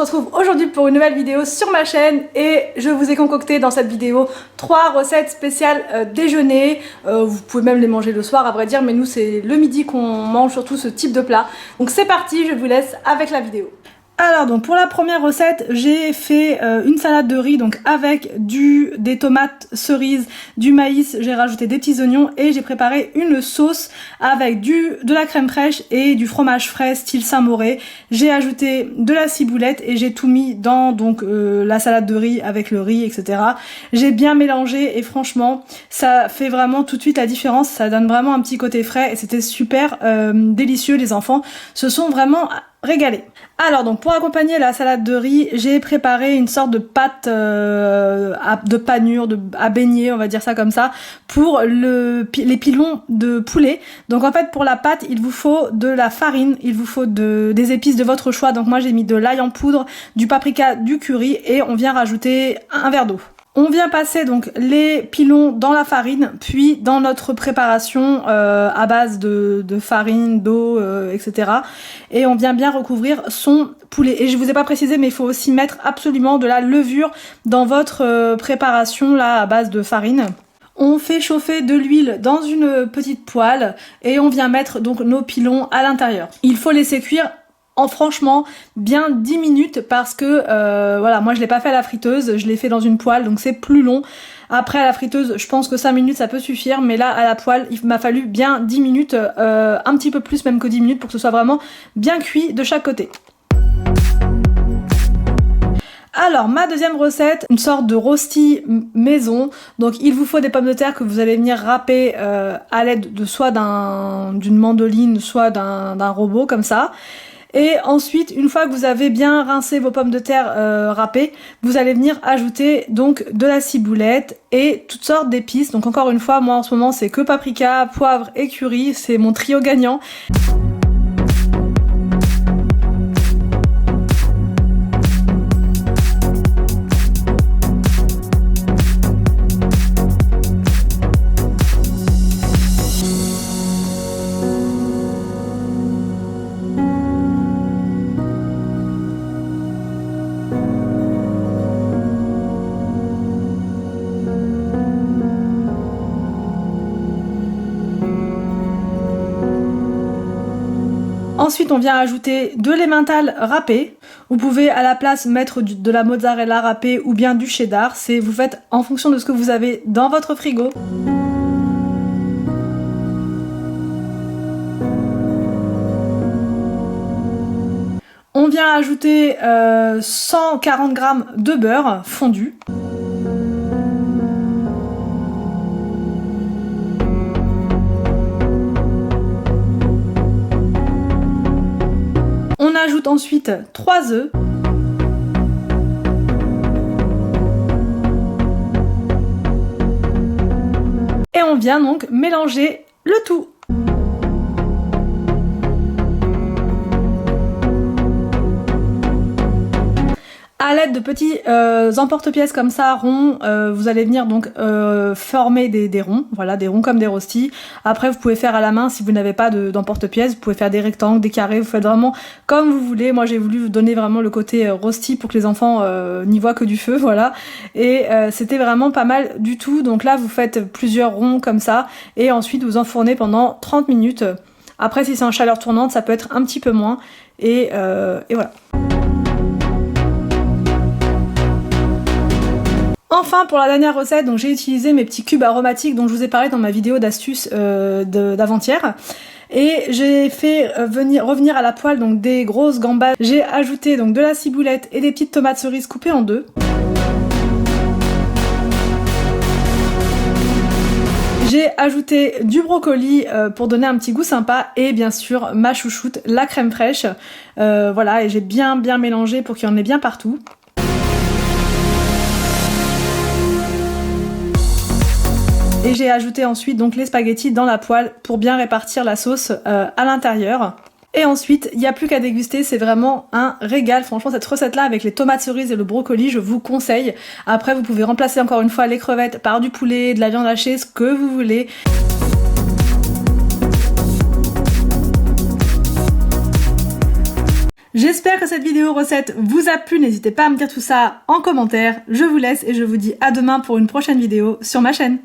retrouve aujourd'hui pour une nouvelle vidéo sur ma chaîne et je vous ai concocté dans cette vidéo 3 recettes spéciales déjeuner. Vous pouvez même les manger le soir à vrai dire, mais nous c'est le midi qu'on mange surtout ce type de plat. Donc c'est parti, je vous laisse avec la vidéo. Alors donc pour la première recette, j'ai fait une salade de riz donc avec des tomates cerises, du maïs, j'ai rajouté des petits oignons et j'ai préparé une sauce avec de la crème fraîche et du fromage frais style Saint-Mauré. J'ai ajouté de la ciboulette et j'ai tout mis dans donc la salade de riz avec le riz, etc. J'ai bien mélangé et franchement ça fait vraiment tout de suite la différence, ça donne vraiment un petit côté frais et c'était super délicieux. Les enfants se sont vraiment régalés. Alors donc pour accompagner la salade de riz, j'ai préparé une sorte de pâte de panure, à beignet, on va dire ça comme ça, pour les pilons de poulet. Donc en fait pour la pâte, il vous faut de la farine, il vous faut des épices de votre choix. Donc moi j'ai mis de l'ail en poudre, du paprika, du curry et on vient rajouter un verre d'eau. On vient passer donc les pilons dans la farine, puis dans notre préparation à base de farine, d'eau, etc. Et on vient bien recouvrir son poulet. Et je vous ai pas précisé, mais il faut aussi mettre absolument de la levure dans votre préparation là à base de farine. On fait chauffer de l'huile dans une petite poêle et on vient mettre donc nos pilons à l'intérieur. Il faut laisser cuire franchement bien 10 minutes parce que voilà, moi je l'ai pas fait à la friteuse, je l'ai fait dans une poêle donc c'est plus long. Après à la friteuse je pense que 5 minutes ça peut suffire, mais là à la poêle il m'a fallu bien 10 minutes, un petit peu plus même que 10 minutes pour que ce soit vraiment bien cuit de chaque côté. Alors ma deuxième recette, une sorte de rosti maison. Donc il vous faut des pommes de terre que vous allez venir râper à l'aide de soit d'une mandoline, soit d'un robot comme ça. Et ensuite, une fois que vous avez bien rincé vos pommes de terre râpées, vous allez venir ajouter donc de la ciboulette et toutes sortes d'épices. Donc encore une fois, moi en ce moment c'est que paprika, poivre et curry, c'est mon trio gagnant. Ensuite, on vient ajouter de l'emmental râpé. Vous pouvez à la place mettre de la mozzarella râpée ou bien du cheddar. Vous faites en fonction de ce que vous avez dans votre frigo. On vient ajouter 140 g de beurre fondu. On ajoute ensuite 3 œufs. Et on vient donc mélanger le tout. À l'aide de petits emporte-pièces comme ça, ronds, vous allez venir donc former des ronds, voilà, des ronds comme des rostis. Après vous pouvez faire à la main si vous n'avez pas d'emporte-pièces, vous pouvez faire des rectangles, des carrés, vous faites vraiment comme vous voulez. Moi j'ai voulu vous donner vraiment le côté rosti pour que les enfants n'y voient que du feu, voilà. Et c'était vraiment pas mal du tout. Donc là vous faites plusieurs ronds comme ça et ensuite vous enfournez pendant 30 minutes. Après si c'est en chaleur tournante ça peut être un petit peu moins et voilà. Enfin pour la dernière recette, donc j'ai utilisé mes petits cubes aromatiques dont je vous ai parlé dans ma vidéo d'astuces d'avant-hier. Et j'ai fait revenir à la poêle donc des grosses gambas. J'ai ajouté donc de la ciboulette et des petites tomates cerises coupées en deux. J'ai ajouté du brocoli pour donner un petit goût sympa et bien sûr ma chouchoute, la crème fraîche. Voilà, et j'ai bien mélangé pour qu'il y en ait bien partout. Et j'ai ajouté ensuite donc les spaghettis dans la poêle pour bien répartir la sauce à l'intérieur. Et ensuite, il n'y a plus qu'à déguster, c'est vraiment un régal. Franchement, cette recette-là avec les tomates cerises et le brocoli, je vous conseille. Après, vous pouvez remplacer encore une fois les crevettes par du poulet, de la viande hachée, ce que vous voulez. J'espère que cette vidéo recette vous a plu, n'hésitez pas à me dire tout ça en commentaire. Je vous laisse et je vous dis à demain pour une prochaine vidéo sur ma chaîne.